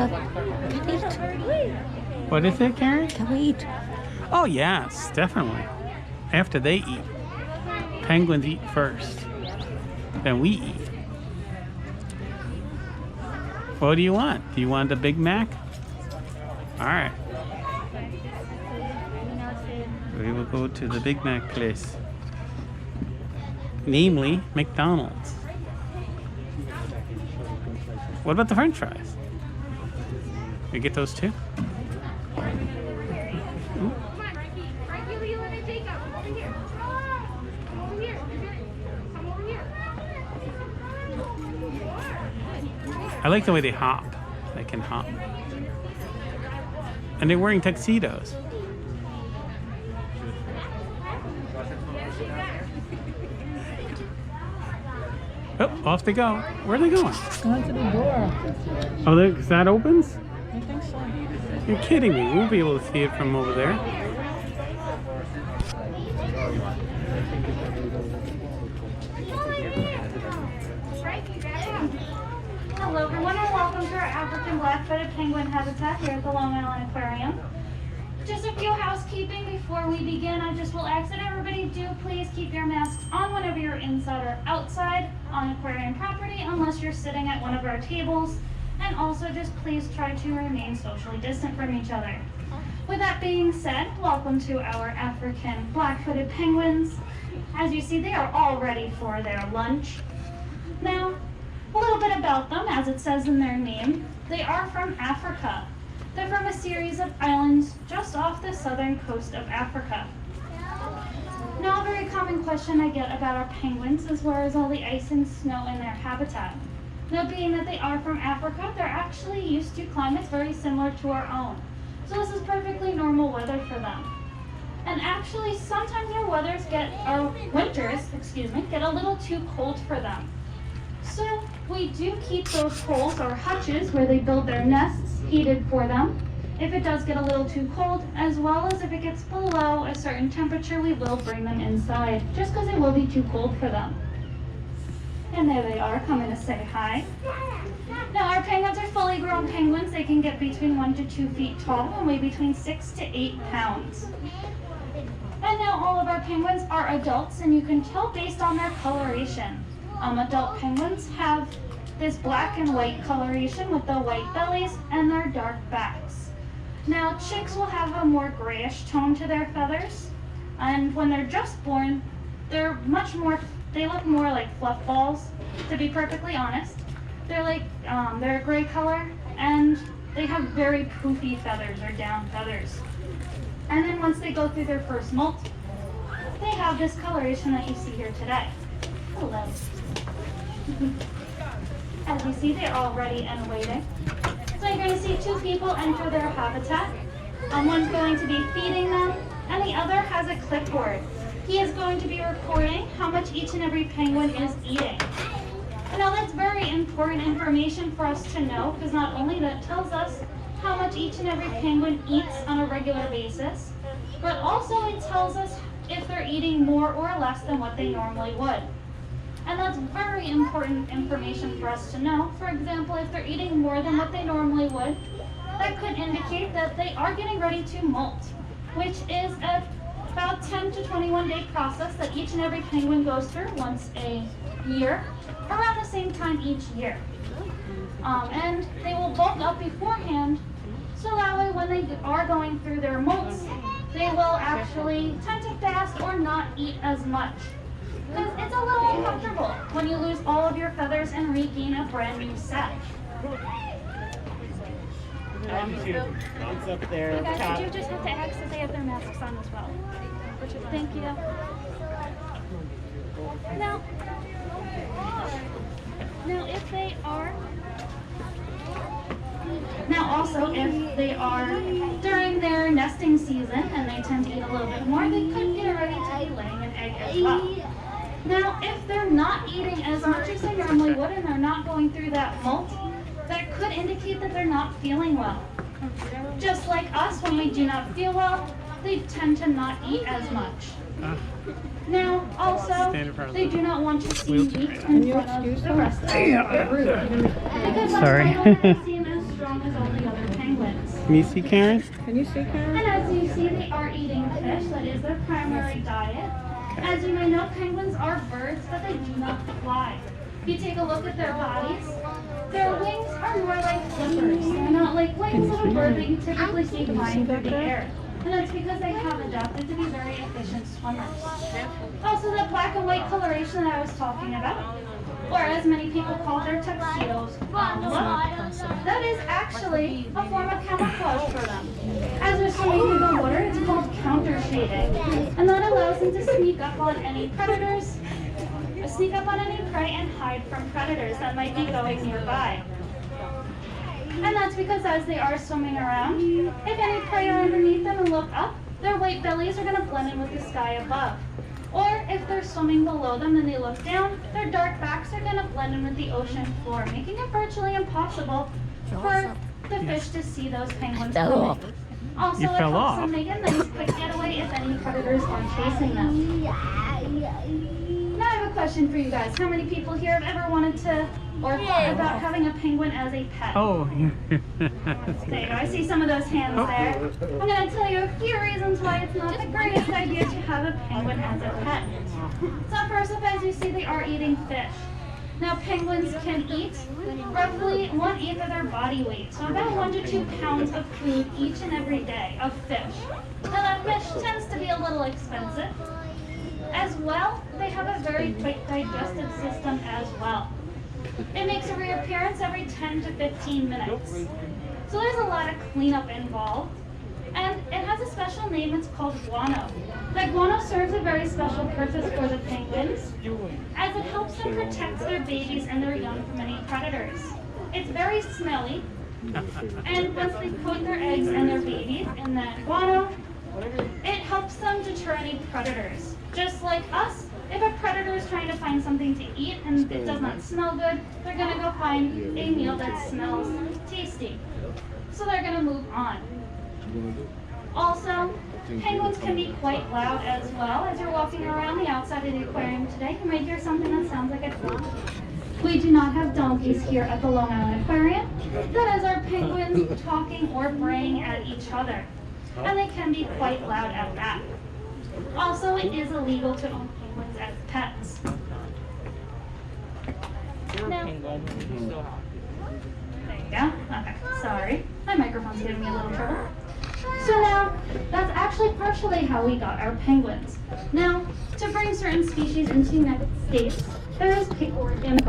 stuff. Can we eat? What is it, Karen? Can we eat? Oh, yes, definitely. After they eat. Penguins eat first. Then we eat. What do you want? Do you want the Big Mac? All right. We will go to the Big Mac place. Namely, McDonald's. What about the French fries? We get those too? I like the way they hop. They can hop. And they're wearing tuxedos. Oh, off they go. Where are they going? Going to the door. Oh, that opens? I think so. You're kidding me. We'll be able to see it from over there. Hello everyone and welcome to our African black-footed penguin habitat here at the Long Island Aquarium. Just a few housekeeping before we begin. I just will ask that everybody do please keep your masks on whenever you're inside or outside on aquarium property unless you're sitting at one of our tables. And also just please try to remain socially distant from each other. With that being said, welcome to our African black-footed penguins. As you see, they are all ready for their lunch. Now, a little bit about them, as it says in their name. They are from Africa. They're from a series of islands just off the southern coast of Africa. Now, a very common question I get about our penguins is where is all the ice and snow in their habitat? Now, being that they are from Africa, they're actually used to climates very similar to our own. So this is perfectly normal weather for them. And actually, sometimes our winters get a little too cold for them. So we do keep those holes or hutches where they build their nests heated for them if it does get a little too cold, as well as if it gets below a certain temperature, we will bring them inside just because it will be too cold for them. And there they are, coming to say hi. Now our penguins are fully grown penguins. They can get between 1 to 2 feet tall and weigh between 6 to 8 pounds. And now all of our penguins are adults, and you can tell based on their coloration. Adult penguins have this black and white coloration with the white bellies and their dark backs. Now chicks will have a more grayish tone to their feathers, and when they're just born, they look more like fluff balls, to be perfectly honest. They're a gray color, and they have very poofy feathers or down feathers. And then once they go through their first molt, they have this coloration that you see here today. Hello. As you see, they're all ready and waiting. So you're going to see 2 people enter their habitat. One's going to be feeding them, and the other has a clipboard. He is going to be recording how much each and every penguin is eating. And now that's very important information for us to know, because not only that tells us how much each and every penguin eats on a regular basis, but also it tells us if they're eating more or less than what they normally would. And that's very important information for us to know. For example, if they're eating more than what they normally would, that could indicate that they are getting ready to molt, which is about 10 to 21 day process that each and every penguin goes through once a year, around the same time each year. And they will bulk up beforehand, so that way when they are going through their molts, they will actually tend to fast or not eat as much. Because it's a little uncomfortable when you lose all of your feathers and regain a brand new set. It's up there. You guys, you do just have to ask that they have their masks on as well. Thank you. Now if they are, also if they are during their nesting season and they tend to eat a little bit more, they could get ready to be laying an egg as well. Now, if they're not eating as much as they normally would and they're not going through that molt, that could indicate that they're not feeling well. Just like us, when we do not feel well, they tend to not eat as much. Now, also, they do not want to seem weak in front of the rest of the group. Because Sorry. they seem as strong as only Can you see Karen? Can you see Karen? And as you see, they are eating fish. That is their primary diet. As you may know, penguins are birds, but they do not fly. If you take a look at their bodies, their wings are more like flippers. They're not like wings of a bird that you typically see flying through the air. And that's because they have adapted to be very efficient swimmers. Also, that black and white coloration that I was talking about, or as many people call their tuxedos, that is actually a form of camouflage for them. As they're swimming through the water, it's called counter shading, and that allows them to sneak up on any predators, sneak up on any prey, and hide from predators that might be going nearby. And that's because as they are swimming around, if any prey are underneath them and look up, their white bellies are going to blend in with the sky above. Or if they're swimming below them and they look down, their dark backs are going to blend in with the ocean floor, making it virtually impossible for the fish to see those penguins coming. Also, You it fell helps off. them make a nice quick getaway if any predators are chasing them. Now I have a question for you guys. How many people here have ever wanted to or thought about having a penguin as a pet? Oh, There you go. I see some of those hands there. I'm going to tell you a few reasons why it's not the greatest idea to have a penguin as a pet. So first up, as you see, they are eating fish. Now penguins can eat roughly 1/8 of their body weight, so about 1 to 2 pounds of food each and every day of fish. Now that fish tends to be a little expensive. As well, they have a very quick digestive system as well. It makes a reappearance every 10 to 15 minutes. So there's a lot of cleanup involved. And it has a special name, it's called guano. That guano serves a very special purpose for the penguins, as it helps them protect their babies and their young from any predators. It's very smelly, and once they put their eggs and their babies in that guano, it helps them deter any predators. Just like us, if a predator is trying to find something to eat and it does not smell good, they're going to go find a meal that smells tasty. So they're going to move on. Also, penguins can be quite loud as well. As you're walking around the outside of the aquarium today, you might hear something that sounds like a donkey. We do not have donkeys here at the Long Island Aquarium. That is our penguins talking or braying at each other. And they can be quite loud at that. Also, it is illegal to own penguins as pets. Now, there you go. Okay, sorry. My microphone's giving me a little trouble. So now, that's actually partially how we got our penguins. Now, to bring certain species into the United States, there is paperwork involved.